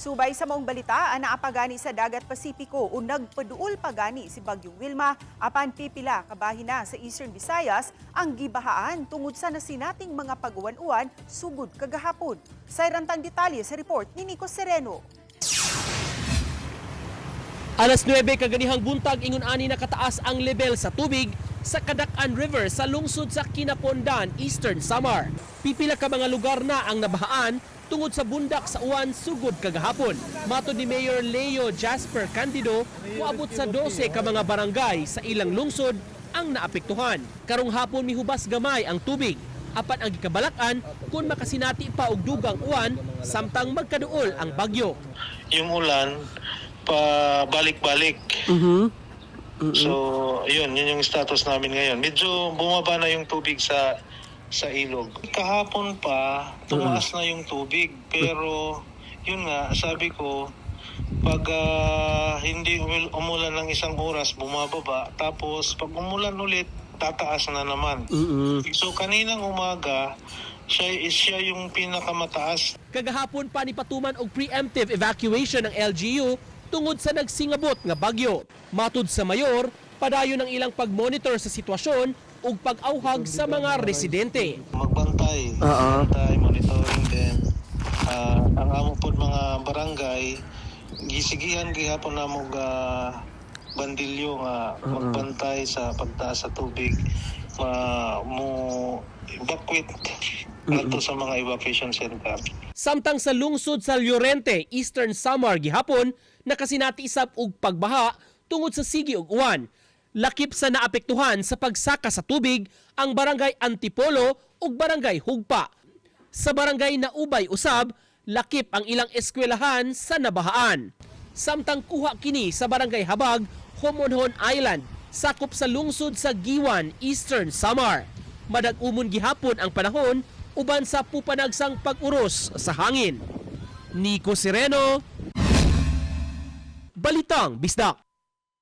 Subay sa maong balita, naapagani sa Dagat Pasipiko o nagpaduol pagani si Bagyong Wilma apan pipila kabahin na sa Eastern Visayas ang gibahaan tungod sa nasinating mga pag-uwan-uwan sugod kagahapon. Sa irantang detalye sa report ni Nico Sereno. Alas 9 kaganihang buntag ingon ani nakataas ang level sa tubig sa Kadakan River sa lungsod sa Kinapondan, Eastern Samar. Pipila ka mga lugar na ang nabahaan tungod sa bundak sa uwan sugod kagahapon. Matod ni Mayor Leo Jasper Candido, moabot sa 12 ka mga barangay sa ilang lungsod ang naapektuhan. Karong hapon mihubas gamay ang tubig. Apan ang gikabalakan kung makasinati pa og dugang uwan samtang magkaduol ang bagyo. Yung ulan pabalik-balik. So, yun yung status namin ngayon. Medyo bumaba na yung tubig sa ilog. Kahapon pa, tumaas na yung tubig. Pero, yun nga, sabi ko, pag hindi umulan ng isang oras, bumababa. Tapos, pag umulan ulit, tataas na naman. So, kaninang umaga, siya yung pinakamataas. Kagahapon pa ni patuman og preemptive evacuation ng LGU tungod sa nagsingabot nga bagyo. Matud sa mayor, padayon ang ilang pag-monitor sa sitwasyon ug pag-auhag sa mga residente. Magbantay, monitoring din. Ang amo pod mga barangay, gisigihan gihapon na mo bandilyo nga magbantay sa pagtaas sa tubig, mo evacuate ato sa mga evacuation center. Samtang sa lungsod sa Llorente, Eastern Samar gihapon, nakasinati isab og pagbaha tungod sa sigi ug uwan. Lakip sa naapektuhan sa pagsaka sa tubig ang barangay Antipolo ug barangay Hugpa. Sa barangay Naubay usab, lakip ang ilang eskwelahan sa nabahaan. Samtang kuha kini sa barangay Habag, Homonhon Island, sakop sa lungsod sa Giwan, Eastern Samar. Madag-umon gihapon ang panahon uban sa pupanagsang pag-uros sa hangin. Nico Sereno, Balitang Bisdak.